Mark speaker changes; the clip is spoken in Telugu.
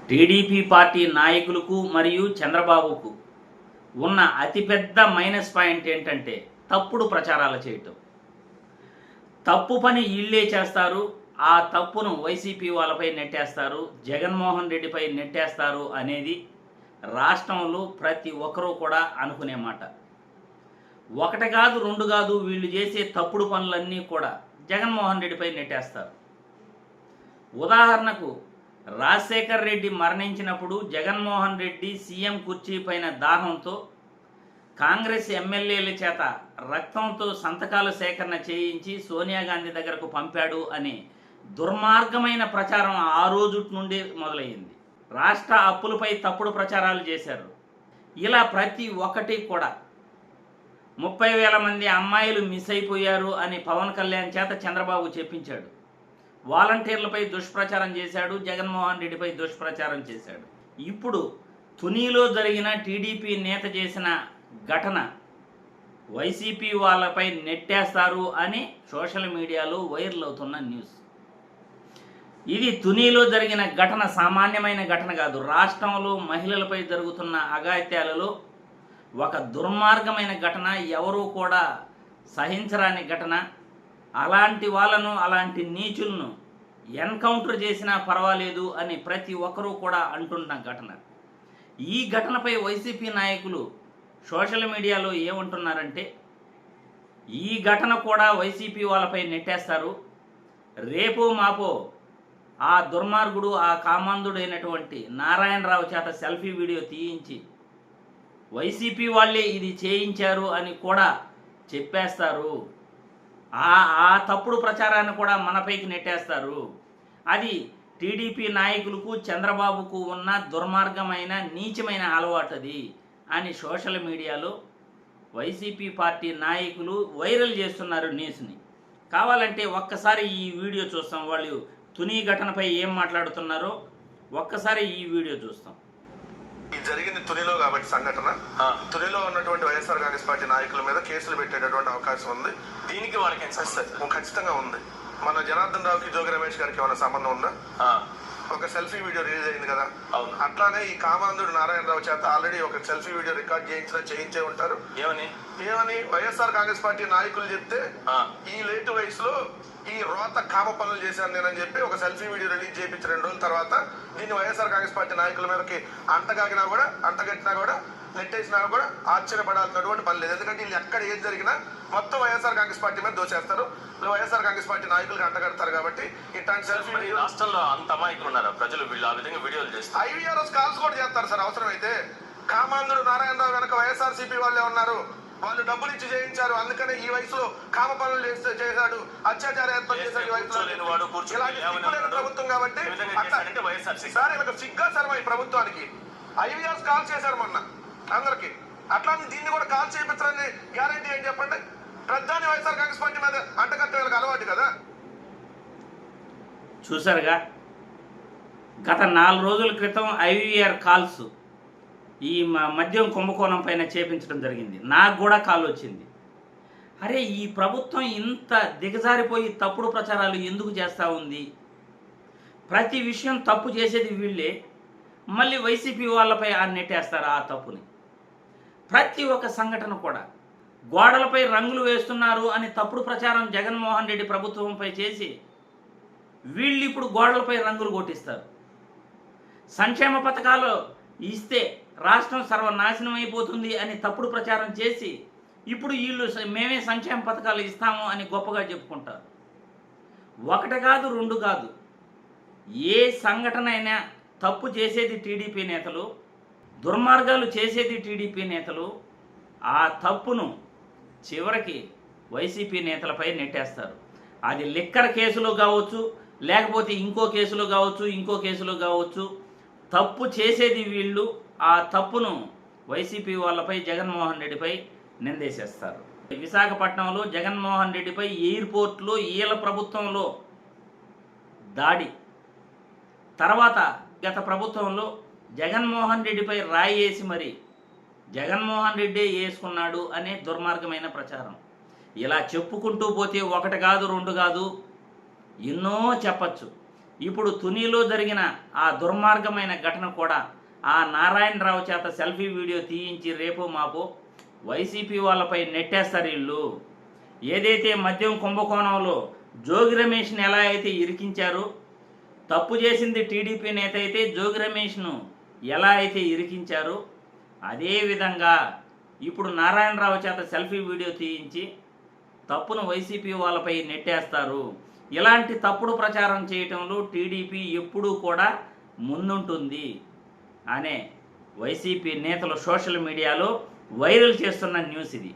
Speaker 1: టీడీపీ పార్టీ నాయకులకు మరియు చంద్రబాబుకు ఉన్న అతిపెద్ద మైనస్ పాయింట్ ఏంటంటే తప్పుడు ప్రచారాలు చేయటం. తప్పు పని వీళ్ళే చేస్తారు, ఆ తప్పును వైసీపీ వాళ్ళపై నెట్టేస్తారు, జగన్మోహన్ రెడ్డిపై నెట్టేస్తారు అనేది రాష్ట్రంలో ప్రతి ఒక్కరూ కూడా అనుకునే మాట. ఒకటి కాదు రెండు కాదు, వీళ్ళు చేసే తప్పుడు పనులన్నీ కూడా జగన్మోహన్ రెడ్డిపై నెట్టేస్తారు. ఉదాహరణకు రాజశేఖర్ రెడ్డి మరణించినప్పుడు జగన్మోహన్ రెడ్డి సీఎం కుర్చీ పైన దాహంతో కాంగ్రెస్ ఎమ్మెల్యేల చేత రక్తంతో సంతకాల సేకరణ చేయించి సోనియా గాంధీ దగ్గరకు పంపాడు అనే దుర్మార్గమైన ప్రచారం ఆ రోజు నుండి మొదలయ్యింది. రాష్ట్ర అప్పులపై తప్పుడు ప్రచారాలు చేశారు. ఇలా ప్రతి ఒక్కటి కూడా 30,000 మంది అమ్మాయిలు మిస్ అయిపోయారు అని పవన్ కళ్యాణ్ చేత చంద్రబాబు చెప్పించాడు. వాలంటీర్లపై దుష్ప్రచారం చేశాడు, జగన్మోహన్ రెడ్డిపై దుష్ప్రచారం చేశాడు. ఇప్పుడు తునిలో జరిగిన టీడీపీ నేత చేసిన ఘటన వైసీపీ వాళ్ళపై నెట్టేస్తారు అని సోషల్ మీడియాలో వైరల్ అవుతున్న న్యూస్. ఇది తునిలో జరిగిన ఘటన సామాన్యమైన ఘటన కాదు. రాష్ట్రంలో మహిళలపై జరుగుతున్న అఘాయిత్యాలలో ఒక దుర్మార్గమైన ఘటన, ఎవరూ కూడా సహించరాని ఘటన. అలాంటి వాళ్ళను, అలాంటి నీచులను ఎన్కౌంటర్ చేసినా పర్వాలేదు అని ప్రతి ఒక్కరూ కూడా అంటున్న ఘటన. ఈ ఘటనపై వైసీపీ నాయకులు సోషల్ మీడియాలో ఏమంటున్నారంటే, ఈ ఘటన కూడా వైసీపీ వాళ్ళపై నెట్టేస్తారు, రేపో మాపో ఆ దుర్మార్గుడు, ఆ కామాంధుడైనటువంటి నారాయణరావు చేత సెల్ఫీ వీడియో తీయించి వైసీపీ వాళ్ళే ఇది చేయించారు అని కూడా చెప్పేస్తారు. ఆ తప్పుడు ప్రచారాన్ని కూడా మనపైకి నెట్టేస్తారు. అది టీడీపీ నాయకులకు చంద్రబాబుకు ఉన్న దుర్మార్గమైన నీచమైన అలవాటు అది అని సోషల్ మీడియాలో వైసీపీ పార్టీ నాయకులు వైరల్ చేస్తున్నారు న్యూస్ని. కావాలంటే ఒక్కసారి ఈ వీడియో చూస్తాం, వాళ్ళు తుని ఘటనపై ఏం మాట్లాడుతున్నారో ఒక్కసారి ఈ వీడియో చూస్తాం.
Speaker 2: ఇది జరిగింది తునిలో కాబట్టి సంఘటన తునిలో ఉన్నటువంటి వైఎస్ఆర్ కాంగ్రెస్ పార్టీ నాయకుల మీద కేసులు పెట్టేటటువంటి అవకాశం ఉంది.
Speaker 3: దీనికి వాళ్ళకి
Speaker 2: ఖచ్చితంగా ఉంది. మన జనార్దన్ రావుకి, జోగి రమేష్ గారికి ఏమైనా సంబంధం ఉందా? ఒక సెల్ఫీ వీడియో రిలీజ్ అయింది కదా. అట్లానే ఈ కామాంధుడు నారాయణరావు చేత ఆల్రెడీ ఒక సెల్ఫీ వీడియో రికార్డ్ చేయించే ఉంటారు. ఏమని వైఎస్ఆర్ కాంగ్రెస్ పార్టీ నాయకులు చెప్తే ఈ లేటు వయసులో ఈ రోత కామ పనులు చేశాను నేనని చెప్పి ఒక సెల్ఫీ వీడియో రిలీజ్ చేయించి 2 రోజుల తర్వాత దీన్ని వైఎస్ఆర్ కాంగ్రెస్ పార్టీ నాయకుల మీదకి అంటగట్టినా కూడా నెట్టేసినా కూడా ఆశ్చర్యపడాల్సినటువంటి పని లేదు. ఎందుకంటే వీళ్ళు ఎక్కడ ఏది జరిగినా మొత్తం వైఎస్ఆర్ కాంగ్రెస్ పార్టీ మీద దోచేస్తారు, వైఎస్ఆర్ కాంగ్రెస్ పార్టీ నాయకులకు అంటగడతారు. కాబట్టి ఇట్లాంటి సెల్ఫీ
Speaker 3: రాష్ట్రంలో అంత అమాయకులు ఉన్నారు ప్రజలు, వీళ్ళు ఆ విధంగా వీడియోలు చేస్తారు.
Speaker 2: IVRS కాల్స్ కూడా చేస్తారు సార్ అవసరమైతే. కామాంధుడు నారాయణరావు వెనక వైఎస్ఆర్సీపీ వాళ్ళే ఉన్నారు, వాళ్ళు డబ్బులు ఇచ్చి చేయించారు, అందుకనే ఈ వయసులో కామ పనులు చేశాడు, అత్యాచార ఏర్పాటు చేశాడు. ప్రభుత్వం కాబట్టి సార్ ఇలా సిగ్గా సార్ ఈ ప్రభుత్వానికి. IVRS కాల్ చేశారు మొన్న అందరికి, అట్లానే దీన్ని కూడా కాల్ చేయించాలని గ్యారంటీ ఏం చెప్పండి? ప్రధాని వైఎస్ఆర్ కాంగ్రెస్ పార్టీ మీద అంటకట్టే అలవాటు కదా.
Speaker 1: చూసారుగా, గత 4 రోజుల క్రితం IVR కాల్స్ ఈ మద్యం కుంభకోణం పైన చేపించడం జరిగింది. నాకు కూడా కాల్ వచ్చింది. అరే, ఈ ప్రభుత్వం ఇంత దిగజారిపోయి తప్పుడు ప్రచారాలు ఎందుకు చేస్తూ ఉంది? ప్రతి విషయం తప్పు చేసేది వీళ్ళే, మళ్ళీ వైసీపీ వాళ్ళపై నెట్టేస్తారు ఆ తప్పుని. ప్రతి ఒక్క సంఘటన కూడా గోడలపై రంగులు వేస్తున్నారు అని తప్పుడు ప్రచారం జగన్మోహన్ రెడ్డి ప్రభుత్వంపై చేసి వీళ్ళు ఇప్పుడు గోడలపై రంగులు కొట్టిస్తారు. సంక్షేమ పథకాలు ఇస్తే రాష్ట్రం సర్వనాశనం అయిపోతుంది అని తప్పుడు ప్రచారం చేసి ఇప్పుడు వీళ్ళు మేమే సంక్షేమ పథకాలు ఇస్తాము అని గొప్పగా చెప్పుకుంటారు. ఒకటి కాదు రెండు కాదు, ఏ సంఘటన అయినా తప్పు చేసేది టీడీపీ నేతలు, దుర్మార్గాలు చేసేది టీడీపీ నేతలు. ఆ తప్పును చివరికి వైసీపీ నేతలపై నెట్టేస్తారు. అది లిక్కర్ కేసులో కావచ్చు, లేకపోతే ఇంకో కేసులో కావచ్చు. తప్పు చేసేది వీళ్ళు, ఆ తప్పును వైసీపీ వాళ్ళపై, జగన్మోహన్ రెడ్డిపై నిందేసేస్తారు. విశాఖపట్నంలో జగన్మోహన్ రెడ్డిపై ఎయిర్పోర్ట్లో ఈల ప్రభుత్వంలో దాడి, తర్వాత గత ప్రభుత్వంలో జగన్మోహన్ రెడ్డిపై రాయి వేసి మరి జగన్మోహన్ రెడ్డే వేసుకున్నాడు అనే దుర్మార్గమైన ప్రచారం. ఇలా చెప్పుకుంటూ పోతే ఒకటి కాదు రెండు కాదు, ఎన్నో చెప్పచ్చు. ఇప్పుడు తునిలో జరిగిన ఆ దుర్మార్గమైన ఘటన కూడా ఆ నారాయణరావు చేత సెల్ఫీ వీడియో తీయించి రేపు మాపు వైసీపీ వాళ్ళపై నెట్టేస్తారు వీళ్ళు. ఏదైతే మద్యం కుంభకోణంలో జోగి రమేష్ని ఎలా అయితే ఇరికించారో, తప్పు చేసింది టీడీపీ నేత అయితే జోగి రమేష్ను ఎలా అయితే ఇరికించారో, అదేవిధంగా ఇప్పుడు నారాయణరావు చేత సెల్ఫీ వీడియో తీయించి తప్పును వైసీపీ వాళ్ళపై నెట్టేస్తారు. ఇలాంటి తప్పుడు ప్రచారం చేయటంలో టీడీపీ ఎప్పుడూ కూడా ముందుంటుంది అనే వైసీపీ నేతలు సోషల్ మీడియాలో వైరల్ చేస్తున్న న్యూస్ ఇది.